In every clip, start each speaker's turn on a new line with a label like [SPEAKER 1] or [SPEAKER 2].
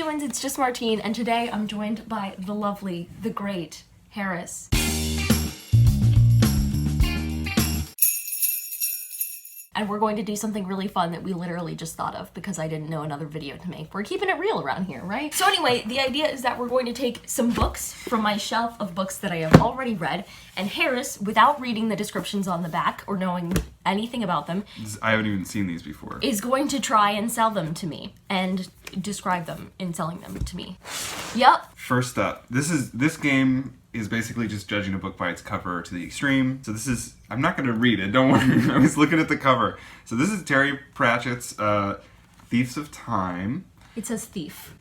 [SPEAKER 1] humans, it's just Martine, and today I'm joined by the lovely, the great Harris. And we're going to do something really fun that we literally just thought of because I didn't know another video to make. We're keeping it real around here, right? So anyway, the idea is that we're going to take some books from my shelf of books that I have already read, and Harris, without reading the descriptions on the back or knowing anything about them,
[SPEAKER 2] I haven't even seen these before,
[SPEAKER 1] is going to try and sell them to me and describe them in selling them to me. Yep.
[SPEAKER 2] First up, this game is basically just judging a book by its cover to the extreme. So this is, I'm not going to read it, don't worry. I was looking at the cover. So this is Terry Pratchett's Thieves of Time.
[SPEAKER 1] It says thief.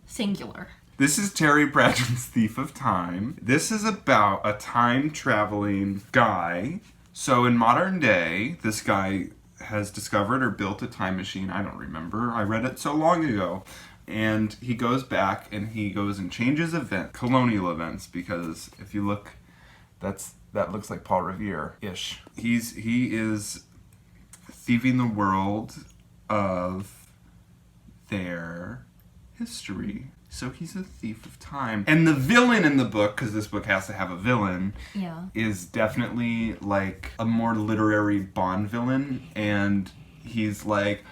[SPEAKER 1] Singular.
[SPEAKER 2] This is Terry Pratchett's Thief of Time. This is about a time-traveling guy. So in modern day, this guy has discovered or built a time machine. I don't remember. I read it so long ago. And he goes back and he goes and changes colonial events, because if you look, that looks like Paul Revere-ish. He is thieving the world of their history. So he's a thief of time. And the villain in the book, because this book has to have a villain, is definitely like a more literary Bond villain. And he's like,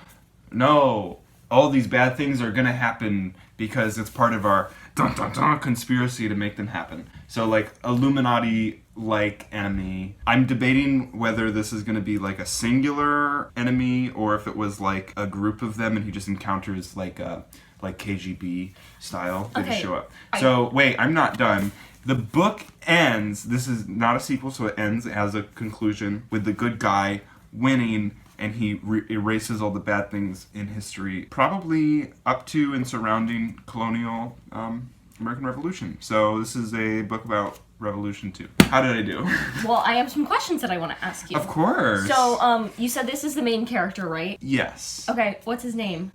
[SPEAKER 2] no, all these bad things are gonna happen because it's part of our dun-dun-dun conspiracy to make them happen. So like Illuminati-like enemy. I'm debating whether this is gonna be like a singular enemy or if it was like a group of them and he just encounters like KGB style. They just show up. So wait, I'm not done. The book ends, this is not a sequel, so it ends as a conclusion with the good guy winning, and he erases all the bad things in history, probably up to and surrounding colonial American Revolution. So this is a book about Revolution too. How did I do?
[SPEAKER 1] Well, I have some questions that I want to ask you.
[SPEAKER 2] Of course.
[SPEAKER 1] So, you said this is the main character, right?
[SPEAKER 2] Yes.
[SPEAKER 1] Okay, what's his name?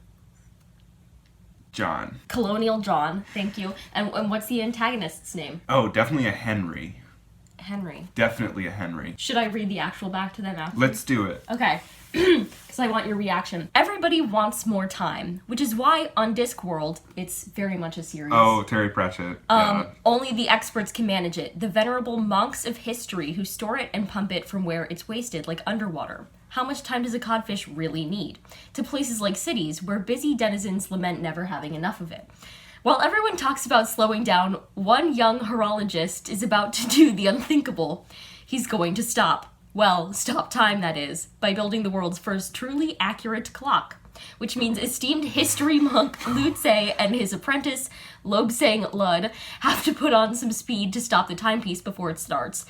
[SPEAKER 2] John.
[SPEAKER 1] Colonial John, thank you. And what's the antagonist's name?
[SPEAKER 2] Oh, definitely a Henry.
[SPEAKER 1] Henry.
[SPEAKER 2] Definitely a Henry.
[SPEAKER 1] Should I read the actual back to them after?
[SPEAKER 2] Let's do it.
[SPEAKER 1] Okay. Because I want your reaction. Everybody wants more time, which is why on Discworld, it's very much a series.
[SPEAKER 2] Oh, Terry Pratchett.
[SPEAKER 1] Only the experts can manage it. The venerable monks of history who store it and pump it from where it's wasted, like underwater. How much time does a codfish really need? To places like cities, where busy denizens lament never having enough of it. While everyone talks about slowing down, one young horologist is about to do the unthinkable. He's going to stop. Well, stop time, that is, by building the world's first truly accurate clock. Which means esteemed history monk Lutze and his apprentice, Lobsang Lud, have to put on some speed to stop the timepiece before it starts.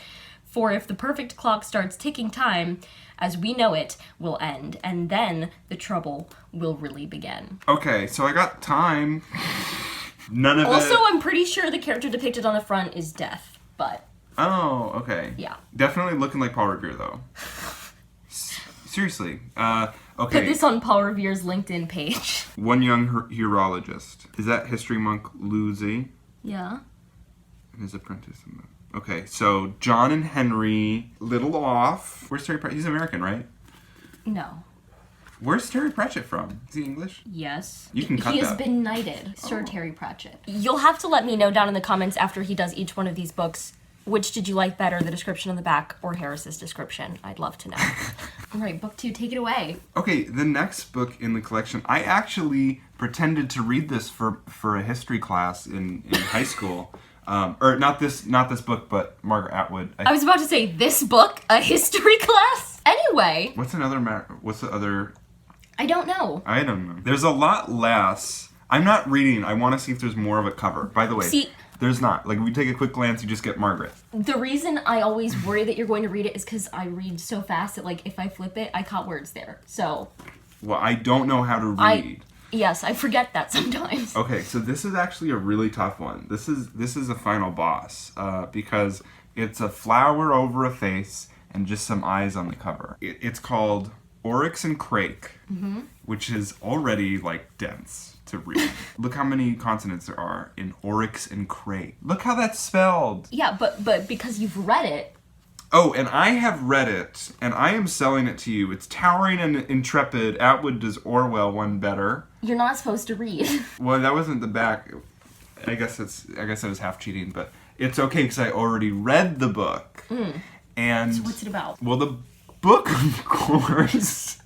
[SPEAKER 1] For if the perfect clock starts ticking, time, as we know it, will end, and then the trouble will really begin.
[SPEAKER 2] Okay, so I got time. None of it.
[SPEAKER 1] Also, I'm pretty sure the character depicted on the front is Death, but...
[SPEAKER 2] Oh, okay.
[SPEAKER 1] Yeah.
[SPEAKER 2] Definitely looking like Paul Revere, though. Seriously. Okay.
[SPEAKER 1] Put this on Paul Revere's LinkedIn page.
[SPEAKER 2] One young horologist. Is that history monk Lutze?
[SPEAKER 1] Yeah.
[SPEAKER 2] And his apprentice. Okay, so John and Henry, little off. Where's Terry Pratchett? He's American, right?
[SPEAKER 1] No.
[SPEAKER 2] Where's Terry Pratchett from? Is he English?
[SPEAKER 1] Yes.
[SPEAKER 2] You can cut
[SPEAKER 1] He has
[SPEAKER 2] that.
[SPEAKER 1] been knighted, Sir Terry Pratchett. You'll have to let me know down in the comments after he does each one of these books, which did you like better, the description on the back or Harris's description? I'd love to know. All right, book 2, take it away.
[SPEAKER 2] Okay, the next book in the collection, I actually pretended to read this for a history class in high school. Or not this book, but Margaret Atwood.
[SPEAKER 1] I was about to say, this book? A history class? Anyway.
[SPEAKER 2] What's the other...
[SPEAKER 1] I don't know.
[SPEAKER 2] I don't know. There's a lot less. I'm not reading. I want to see if there's more of a cover. By the way,
[SPEAKER 1] See,
[SPEAKER 2] there's not. Like, if we take a quick glance, you just get Margaret.
[SPEAKER 1] The reason I always worry that you're going to read it is because I read so fast that, like, if I flip it, I caught words there. So...
[SPEAKER 2] Well, I don't know how to read.
[SPEAKER 1] Yes, I forget that sometimes.
[SPEAKER 2] Okay, so this is actually a really tough one. This is a final boss, because it's a flower over a face and just some eyes on the cover. It's called Oryx and Crake, which is already, like, dense to read. Look how many consonants there are in Oryx and Crake. Look how that's spelled.
[SPEAKER 1] Yeah, but because you've read it,
[SPEAKER 2] Oh, and I have read it, and I am selling it to you. It's towering and intrepid. Atwood does Orwell one better.
[SPEAKER 1] You're not supposed to read.
[SPEAKER 2] Well, that wasn't the back. I guess I was half cheating, but it's okay because I already read the book. And
[SPEAKER 1] So what's it about?
[SPEAKER 2] Well, the book, of course,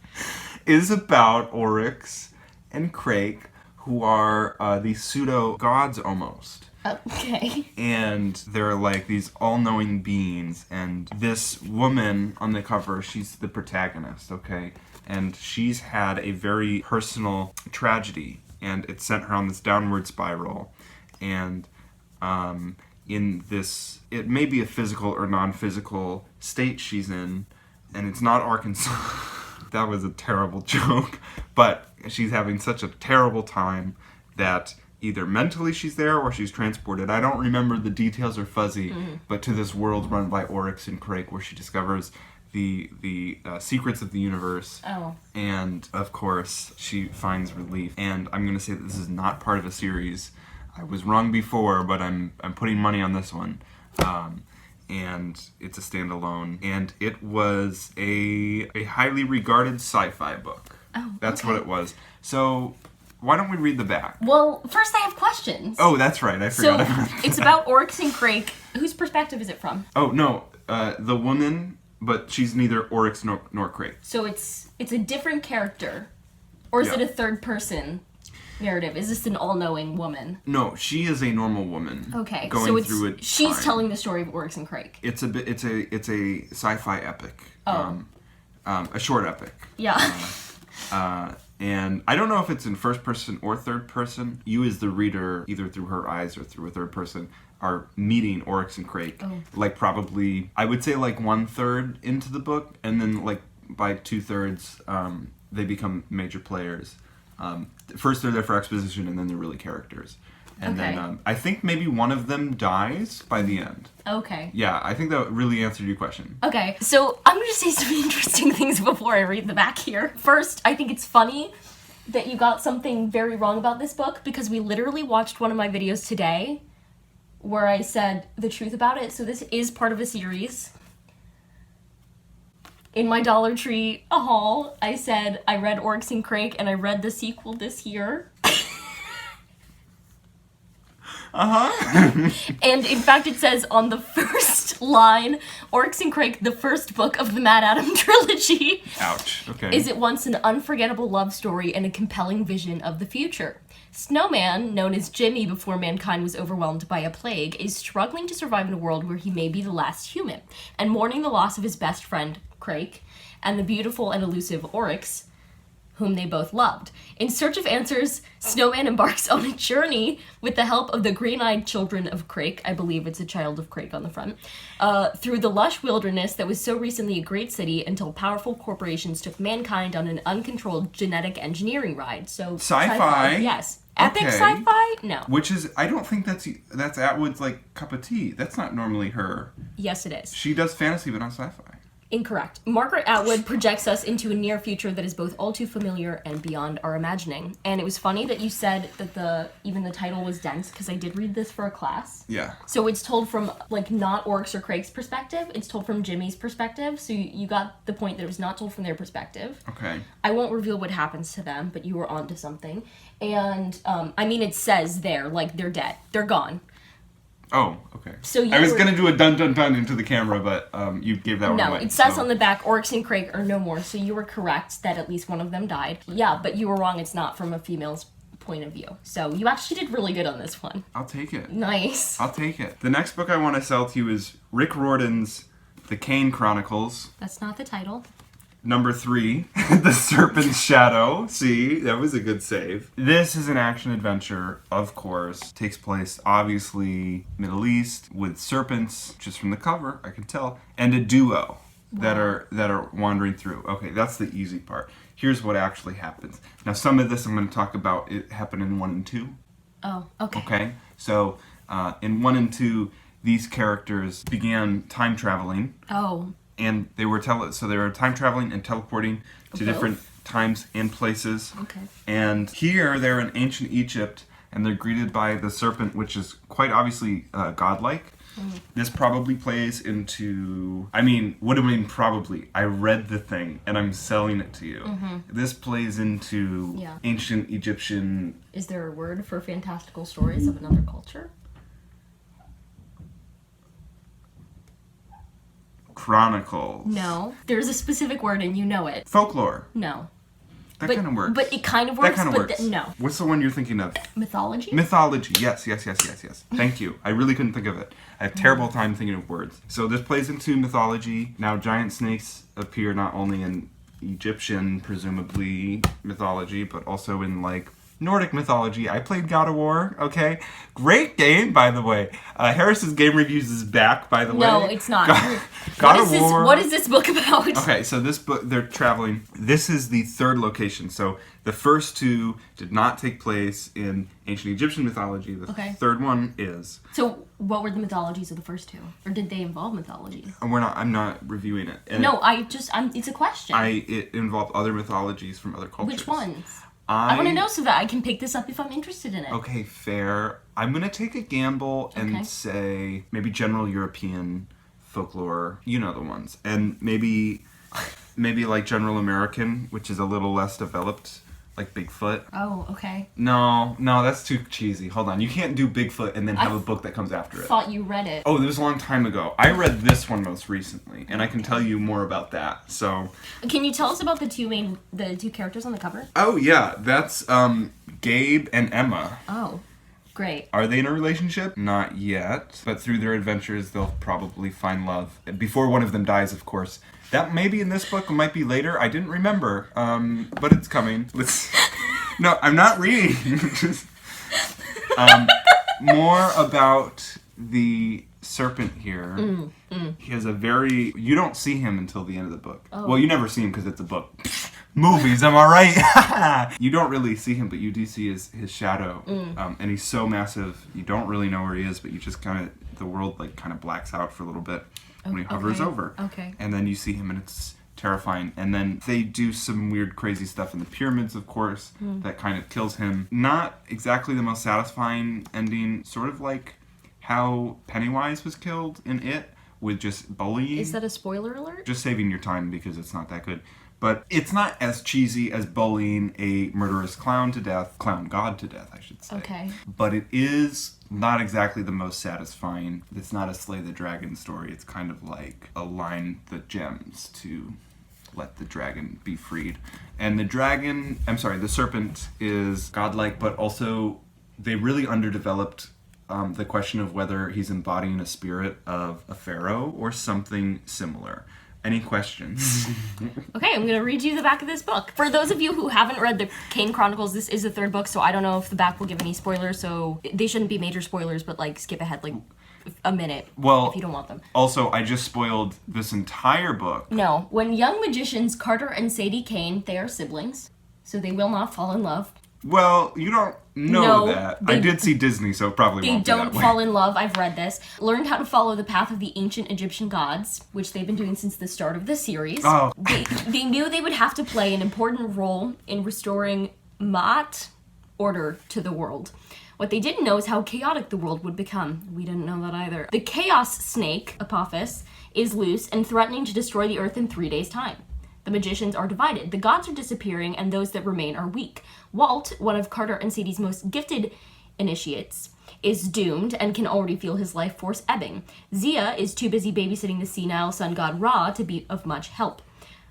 [SPEAKER 2] is about Oryx and Crake, who are these pseudo gods almost.
[SPEAKER 1] Okay.
[SPEAKER 2] And they're like these all-knowing beings, and this woman on the cover, she's the protagonist, okay? And she's had a very personal tragedy, and it sent her on this downward spiral. And in this, it may be a physical or non-physical state she's in, and it's not Arkansas. That was a terrible joke. But she's having such a terrible time that either mentally she's there or she's transported. I don't remember, the details are fuzzy, but to this world run by Oryx and Crake, where she discovers the secrets of the universe.
[SPEAKER 1] Oh. And
[SPEAKER 2] of course, she finds relief. And I'm going to say that this is not part of a series. I was wrong before, but I'm putting money on this one. And it's a standalone. And it was a highly regarded sci-fi book.
[SPEAKER 1] Oh,
[SPEAKER 2] That's
[SPEAKER 1] okay.
[SPEAKER 2] what it was. So why don't we read the back?
[SPEAKER 1] Well, first I have questions.
[SPEAKER 2] Oh, that's right. I forgot about that.
[SPEAKER 1] It's about Oryx and Crake. Whose perspective is it from?
[SPEAKER 2] Oh, no. The woman, but she's neither Oryx nor Crake.
[SPEAKER 1] So it's a different character. Or is
[SPEAKER 2] Yeah.
[SPEAKER 1] it a third person narrative? Is this an all-knowing woman?
[SPEAKER 2] No, she is a normal woman.
[SPEAKER 1] Okay.
[SPEAKER 2] Going
[SPEAKER 1] so
[SPEAKER 2] through it.
[SPEAKER 1] she's telling the story of Oryx and Crake.
[SPEAKER 2] It's a sci-fi epic.
[SPEAKER 1] Oh.
[SPEAKER 2] A short epic.
[SPEAKER 1] Yeah.
[SPEAKER 2] And I don't know if it's in first person or third person. You as the reader, either through her eyes or through a third person, are meeting Oryx and Crake.
[SPEAKER 1] Oh.
[SPEAKER 2] Like probably, I would say like 1/3 into the book, and then like by 2/3, they become major players. First they're there for exposition, and then they're really characters. And
[SPEAKER 1] Okay.
[SPEAKER 2] then I think maybe one of them dies by the end.
[SPEAKER 1] Okay.
[SPEAKER 2] Yeah, I think that really answered your question.
[SPEAKER 1] Okay, so I'm going to say some interesting things before I read the back here. First, I think it's funny that you got something very wrong about this book, because we literally watched one of my videos today where I said the truth about it. So this is part of a series. In my Dollar Tree haul, I said I read Oryx and Crake and I read the sequel this year. And in fact, it says on the first line, Oryx and Crake, the first book of the Mad Adam trilogy.
[SPEAKER 2] Ouch. Okay.
[SPEAKER 1] Is it once an unforgettable love story and a compelling vision of the future? Snowman, known as Jimmy before mankind was overwhelmed by a plague, is struggling to survive in a world where he may be the last human, and mourning the loss of his best friend, Crake, and the beautiful and elusive Oryx, whom they both loved. In search of answers, Snowman embarks on a journey with the help of the green-eyed children of Crake, I believe it's a child of Crake on the front, through the lush wilderness that was so recently a great city until powerful corporations took mankind on an uncontrolled genetic engineering ride. So
[SPEAKER 2] Sci-fi?
[SPEAKER 1] Yes. Epic
[SPEAKER 2] Okay.
[SPEAKER 1] sci-fi? No.
[SPEAKER 2] Which is, I don't think that's Atwood's like cup of tea. That's not normally her.
[SPEAKER 1] Yes, it is.
[SPEAKER 2] She does fantasy, but not sci-fi.
[SPEAKER 1] Incorrect. Margaret Atwood projects us into a near future that is both all too familiar and beyond our imagining. And it was funny that you said that even the title was dense, because I did read this for a class.
[SPEAKER 2] Yeah.
[SPEAKER 1] So it's told from, like, not Oryx or Craig's perspective. It's told from Jimmy's perspective. So you got the point that it was not told from their perspective.
[SPEAKER 2] Okay.
[SPEAKER 1] I won't reveal what happens to them, but you were onto something. And, I mean, it says there, like, they're dead. They're gone.
[SPEAKER 2] Oh, okay.
[SPEAKER 1] So
[SPEAKER 2] I was
[SPEAKER 1] were-
[SPEAKER 2] gonna do a dun dun dun into the camera, but you gave that one
[SPEAKER 1] No,
[SPEAKER 2] away.
[SPEAKER 1] it says
[SPEAKER 2] so-
[SPEAKER 1] on the back, Oryx and Craig are no more, so you were correct that at least one of them died. Yeah, but you were wrong, it's not from a female's point of view. So you actually did really good on this one.
[SPEAKER 2] I'll take it.
[SPEAKER 1] Nice.
[SPEAKER 2] I'll take it. The next book I want to sell to you is Rick Riordan's The Kane Chronicles.
[SPEAKER 1] That's not the title.
[SPEAKER 2] Number 3, The Serpent's Shadow. See, that was a good save. This is an action-adventure, of course. Takes place, obviously, Middle East, with serpents, just from the cover, I can tell, and a duo that are wandering through. Okay, that's the easy part. Here's what actually happens. Now, some of this I'm going to talk about, it happened in 1 and 2.
[SPEAKER 1] Oh, okay.
[SPEAKER 2] Okay, so in 1 and 2, these characters began time traveling.
[SPEAKER 1] Oh,
[SPEAKER 2] And they were time traveling and teleporting to
[SPEAKER 1] Both?
[SPEAKER 2] different times and places.
[SPEAKER 1] okay.
[SPEAKER 2] And here they're in ancient Egypt, and they're greeted by the serpent, which is quite obviously godlike. This probably plays into... I mean, what do I mean probably? I read the thing, and I'm selling it to you. This plays into ancient Egyptian...
[SPEAKER 1] Is there a word for fantastical stories of another culture?
[SPEAKER 2] Chronicles.
[SPEAKER 1] No. There's a specific word, and you know it.
[SPEAKER 2] Folklore.
[SPEAKER 1] No.
[SPEAKER 2] That kind of works.
[SPEAKER 1] But it kind of works,
[SPEAKER 2] that kind of works.
[SPEAKER 1] No.
[SPEAKER 2] What's the one you're thinking of?
[SPEAKER 1] Mythology?
[SPEAKER 2] Mythology. Yes. Thank you. I really couldn't think of it. I have a terrible time thinking of words. So this plays into mythology. Now, giant snakes appear not only in Egyptian, presumably, mythology, but also in, like, Nordic mythology. I played God of War, okay? Great game, by the way. Harris's Game Reviews is back, by the way.
[SPEAKER 1] No, it's not.
[SPEAKER 2] God of War.
[SPEAKER 1] What is this book about?
[SPEAKER 2] Okay, so this book, they're traveling. This is the third location. So the first two did not take place in ancient Egyptian mythology. The third one is.
[SPEAKER 1] So what were the mythologies of the first two? Or did they involve mythology?
[SPEAKER 2] I'm not reviewing it. And
[SPEAKER 1] no, it's a question.
[SPEAKER 2] It involved other mythologies from other cultures.
[SPEAKER 1] Which ones? I want to know so that I can pick this up if I'm interested in it.
[SPEAKER 2] Okay, fair. I'm going to take a gamble and say maybe general European folklore. You know the ones. And maybe like general American, which is a little less developed, like Bigfoot.
[SPEAKER 1] Oh, okay.
[SPEAKER 2] No, that's too cheesy. Hold on. You can't do Bigfoot and then have a book that comes after it.
[SPEAKER 1] I thought you read it.
[SPEAKER 2] Oh, it was a long time ago. I read this one most recently, and I can tell you more about that. So,
[SPEAKER 1] can you tell us about the two characters on the cover?
[SPEAKER 2] Oh yeah, that's Gabe and Emma.
[SPEAKER 1] Oh, great.
[SPEAKER 2] Are they in a relationship? Not yet, but through their adventures, they'll probably find love before one of them dies, of course. That may be in this book, it might be later. I didn't remember, but it's coming. No, I'm not reading. Just, more about the serpent here. He has a very... You don't see him until the end of the book. Oh. Well, you never see him because it's a book. Movies, am I right? You don't really see him, but you do see his shadow. And he's so massive, you don't really know where he is, but you just kind of... The world kind of blacks out for a little bit when he hovers over.
[SPEAKER 1] Okay.
[SPEAKER 2] And then you see him and it's terrifying. And then they do some weird, crazy stuff in the pyramids, of course, that kind of kills him. Not exactly the most satisfying ending, sort of like how Pennywise was killed in It, with just bullying.
[SPEAKER 1] Is that a spoiler alert?
[SPEAKER 2] Just saving your time because it's not that good. But it's not as cheesy as bullying a murderous clown god to death, I should say.
[SPEAKER 1] Okay.
[SPEAKER 2] But it is not exactly the most satisfying. It's not a Slay the Dragon story. It's kind of like align the gems to let the dragon be freed. And the serpent is godlike, but also they really underdeveloped the question of whether he's embodying a spirit of a pharaoh or something similar. Any questions?
[SPEAKER 1] Okay, I'm going to read you the back of this book. For those of you who haven't read the Kane Chronicles, this is the third book, so I don't know if the back will give any spoilers, so they shouldn't be major spoilers, but skip ahead a minute if you don't want them.
[SPEAKER 2] Also, I just spoiled this entire book.
[SPEAKER 1] No. When young magicians Carter and Sadie Kane, they are siblings, so they will not fall in love.
[SPEAKER 2] Well, you don't know that. I did see Disney, so it probably won't be that way.
[SPEAKER 1] They don't fall in love, I've read this. Learned how to follow the path of the ancient Egyptian gods, which they've been doing since the start of the series.
[SPEAKER 2] Oh.
[SPEAKER 1] They knew they would have to play an important role in restoring Ma'at order to the world. What they didn't know is how chaotic the world would become. We didn't know that either. The chaos snake, Apophis, is loose and threatening to destroy the earth in 3 days' time. The magicians are divided. The gods are disappearing, and those that remain are weak. Walt, one of Carter and Sadie's most gifted initiates, is doomed and can already feel his life force ebbing. Zia is too busy babysitting the senile sun god Ra to be of much help.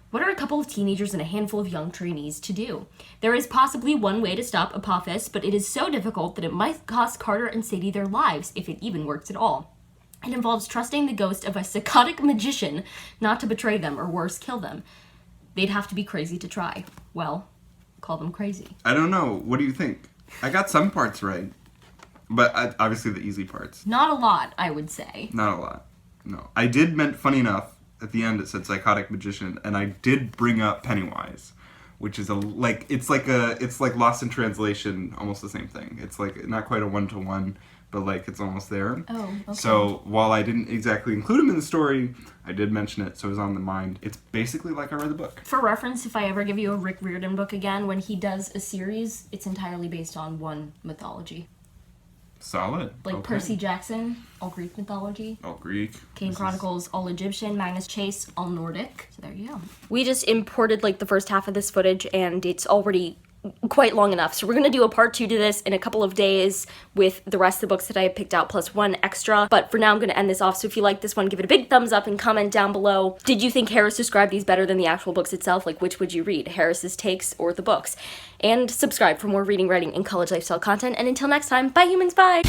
[SPEAKER 1] What are a couple of teenagers and a handful of young trainees to do? There is possibly one way to stop Apophis, but it is so difficult that it might cost Carter and Sadie their lives, if it even works at all. It involves trusting the ghost of a psychotic magician not to betray them or worse, kill them. They'd have to be crazy to try. Well, call them crazy.
[SPEAKER 2] I don't know. What do you think? I got some parts right. But obviously the easy parts.
[SPEAKER 1] Not a lot, I would say.
[SPEAKER 2] Not a lot. No. I did funny enough, at the end it said psychotic magician, and I did bring up Pennywise. which is it's like Lost in Translation, almost the same thing. It's like not quite a one-to-one, but like it's almost there.
[SPEAKER 1] Oh, okay.
[SPEAKER 2] So while I didn't exactly include him in the story, I did mention it, so it was on the mind. It's basically like I read the book.
[SPEAKER 1] For reference, if I ever give you a Rick Riordan book again, when he does a series, it's entirely based on one mythology.
[SPEAKER 2] Solid.
[SPEAKER 1] Like
[SPEAKER 2] Okay.
[SPEAKER 1] Percy Jackson, all Greek mythology.
[SPEAKER 2] All Greek.
[SPEAKER 1] Kane Chronicles, all Egyptian. Magnus Chase, all Nordic. So there you go. We just imported like the first half of this footage, and it's already quite long enough. So we're going to do a part 2 to this in a couple of days with the rest of the books that I have picked out plus one extra. But for now, I'm going to end this off. So if you like this one, give it a big thumbs up and comment down below. Did you think Harris described these better than the actual books itself? Like, which would you read? Harris's takes or the books? And subscribe for more reading, writing, and college lifestyle content. And until next time, bye humans, bye!